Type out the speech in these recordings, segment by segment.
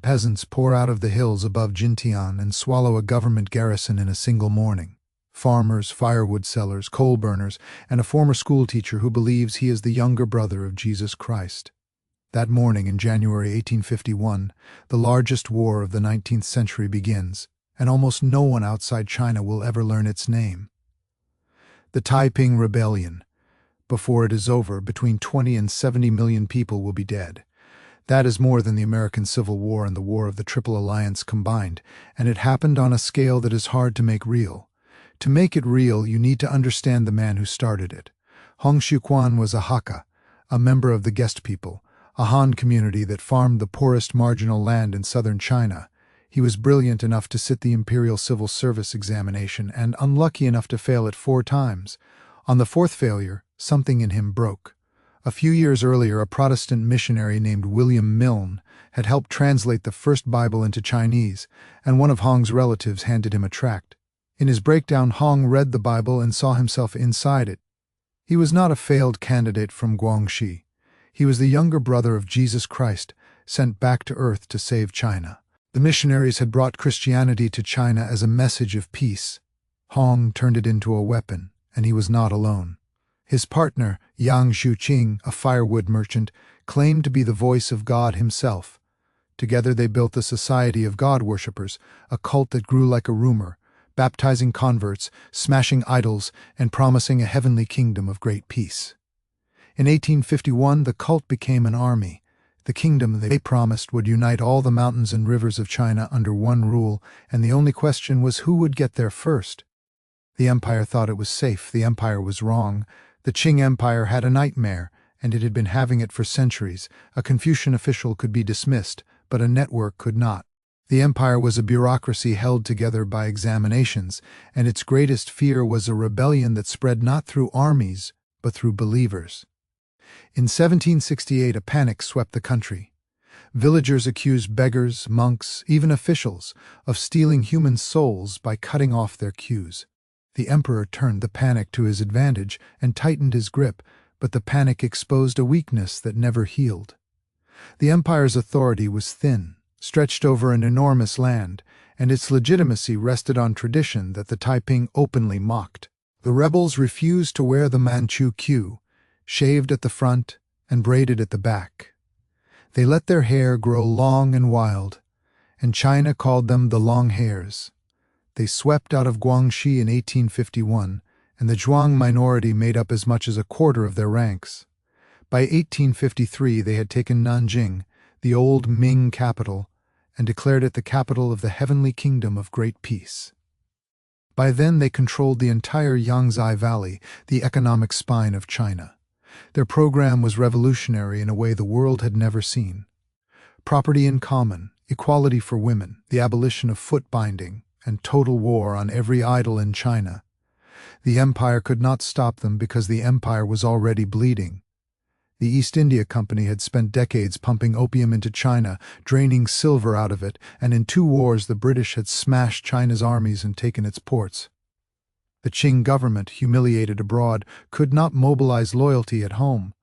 Peasants pour out of the hills above Jintian and swallow a government garrison in a single morning. Farmers, firewood sellers, coal burners, and a former schoolteacher who believes he is the younger brother of Jesus Christ. That morning in January 1851, the largest war of the 19th century begins, and almost no one outside China will ever learn its name. The Taiping Rebellion. Before it is over, between 20 and 70 million people will be dead. That is more than the American Civil War and the War of the Triple Alliance combined, and it happened on a scale that is hard to make real. To make it real, you need to understand the man who started it. Hong Xiuquan was a Hakka, a member of the guest people, a Han community that farmed the poorest marginal land in southern China. He was brilliant enough to sit the Imperial Civil Service examination and unlucky enough to fail it 4 times. On the 4th failure, something in him broke. A few years earlier, a Protestant missionary named William Milne had helped translate the first Bible into Chinese, and one of Hong's relatives handed him a tract. In his breakdown, Hong read the Bible and saw himself inside it. He was not a failed candidate from Guangxi. He was the younger brother of Jesus Christ, sent back to earth to save China. The missionaries had brought Christianity to China as a message of peace. Hong turned it into a weapon, and he was not alone. His partner, Yang Zhuqing, a firewood merchant, claimed to be the voice of God himself. Together they built the Society of God Worshippers, a cult that grew like a rumor, baptizing converts, smashing idols, and promising a heavenly kingdom of great peace. In 1851, the cult became an army. The kingdom they promised would unite all the mountains and rivers of China under one rule, and the only question was who would get there first. The empire thought it was safe. The empire was wrong. The Qing Empire had a nightmare, and it had been having it for centuries. A Confucian official could be dismissed, but a network could not. The empire was a bureaucracy held together by examinations, and its greatest fear was a rebellion that spread not through armies, but through believers. In 1768, a panic swept the country. Villagers accused beggars, monks, even officials, of stealing human souls by cutting off their queues. The emperor turned the panic to his advantage and tightened his grip, but the panic exposed a weakness that never healed. The empire's authority was thin, stretched over an enormous land, and its legitimacy rested on tradition that the Taiping openly mocked. The rebels refused to wear the Manchu queue, shaved at the front and braided at the back. They let their hair grow long and wild, and China called them the Longhairs. They swept out of Guangxi in 1851, and the Zhuang minority made up as much as a quarter of their ranks. By 1853 they had taken Nanjing, the old Ming capital, and declared it the capital of the heavenly kingdom of great peace. By then they controlled the entire Yangzi Valley, the economic spine of China. Their program was revolutionary in a way the world had never seen. Property in common, equality for women, the abolition of foot binding, and total war on every idol in China. The empire could not stop them because the empire was already bleeding. The East India Company had spent decades pumping opium into China, draining silver out of it, and in 2 wars the British had smashed China's armies and taken its ports. The Qing government, humiliated abroad, could not mobilize loyalty at home.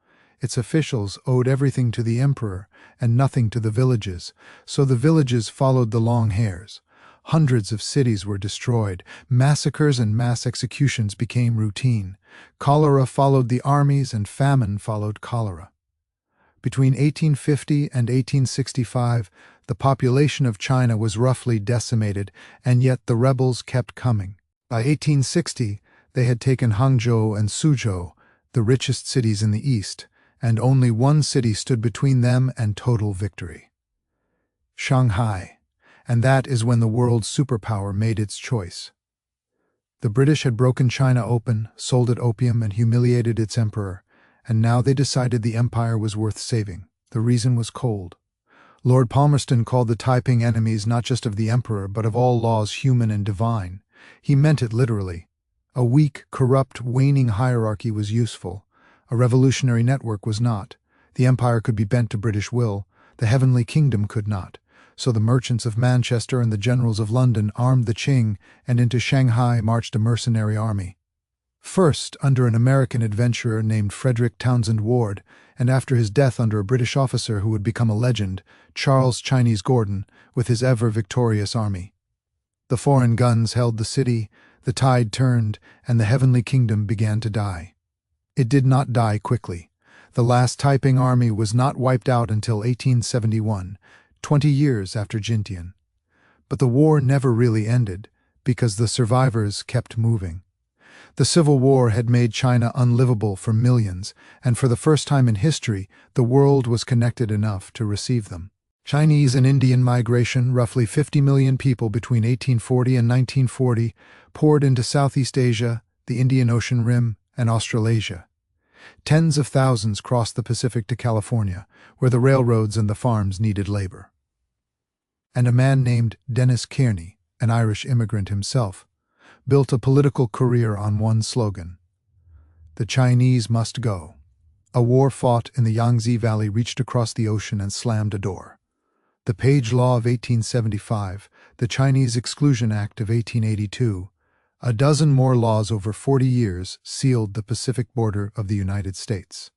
Its officials owed everything to the emperor and nothing to the villages, so the villages followed the Longhairs. Hundreds of cities were destroyed. Massacres and mass executions became routine. Cholera followed the armies and famine followed cholera. Between 1850 and 1865, the population of China was roughly decimated, and yet the rebels kept coming. By 1860, they had taken Hangzhou and Suzhou, the richest cities in the east, and only one city stood between them and total victory: Shanghai. And that is when the world superpower made its choice. The British had broken China open, sold it opium, and humiliated its emperor, and now they decided the empire was worth saving. The reason was cold. Lord Palmerston called the Taiping enemies not just of the emperor, but of all laws human and divine. He meant it literally. A weak, corrupt, waning hierarchy was useful. A revolutionary network was not. The empire could be bent to British will. The heavenly kingdom could not. So the merchants of Manchester and the generals of London armed the Qing, and into Shanghai marched a mercenary army. First under an American adventurer named Frederick Townsend Ward, and after his death under a British officer who would become a legend, Charles Chinese Gordon, with his ever-victorious army. The foreign guns held the city, the tide turned, and the heavenly kingdom began to die. It did not die quickly. The last Taiping army was not wiped out until 1871, 20 years after Jintian. But the war never really ended, because the survivors kept moving. The Civil War had made China unlivable for millions, and for the first time in history, the world was connected enough to receive them. Chinese and Indian migration, roughly 50 million people between 1840 and 1940, poured into Southeast Asia, the Indian Ocean Rim, and Australasia. Tens of thousands crossed the Pacific to California, where the railroads and the farms needed labor. And a man named Dennis Kearney, an Irish immigrant himself, built a political career on one slogan: "The Chinese must go." A war fought in the Yangzi Valley reached across the ocean and slammed a door. The Page Law of 1875, the Chinese Exclusion Act of 1882, a dozen more laws over 40 years sealed the Pacific border of the United States.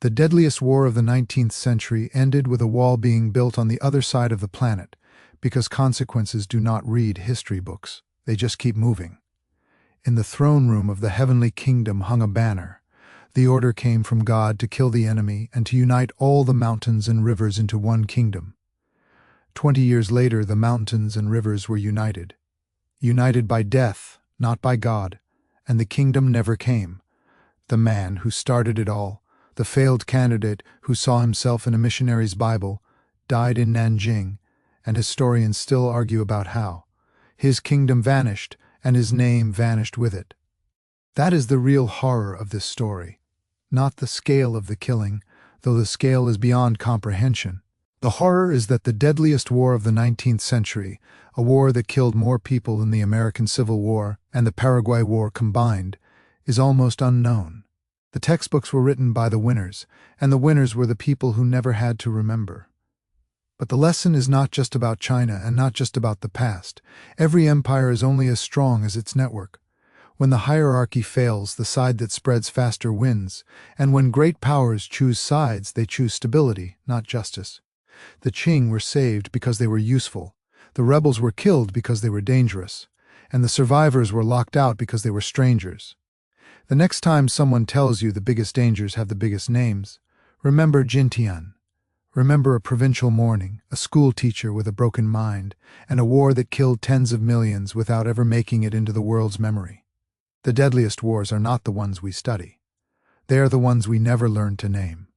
The deadliest war of the 19th century ended with a wall being built on the other side of the planet, because consequences do not read history books. They just keep moving. In the throne room of the heavenly kingdom hung a banner. The order came from God to kill the enemy and to unite all the mountains and rivers into one kingdom. 20 years later, the mountains and rivers were united. United by death, not by God, and the kingdom never came. The man who started it all, the failed candidate who saw himself in a missionary's Bible, died in Nanjing, and historians still argue about how. His kingdom vanished, and his name vanished with it. That is the real horror of this story. Not the scale of the killing, though the scale is beyond comprehension. The horror is that the deadliest war of the 19th century, a war that killed more people than the American Civil War and the Paraguay War combined, is almost unknown. The textbooks were written by the winners, and the winners were the people who never had to remember. But the lesson is not just about China and not just about the past. Every empire is only as strong as its network. When the hierarchy fails, the side that spreads faster wins, and when great powers choose sides, they choose stability, not justice. The Qing were saved because they were useful, the rebels were killed because they were dangerous, and the survivors were locked out because they were strangers. The next time someone tells you the biggest dangers have the biggest names, remember Jintian. Remember a provincial mourning, a schoolteacher with a broken mind, and a war that killed tens of millions without ever making it into the world's memory. The deadliest wars are not the ones we study. They are the ones we never learn to name.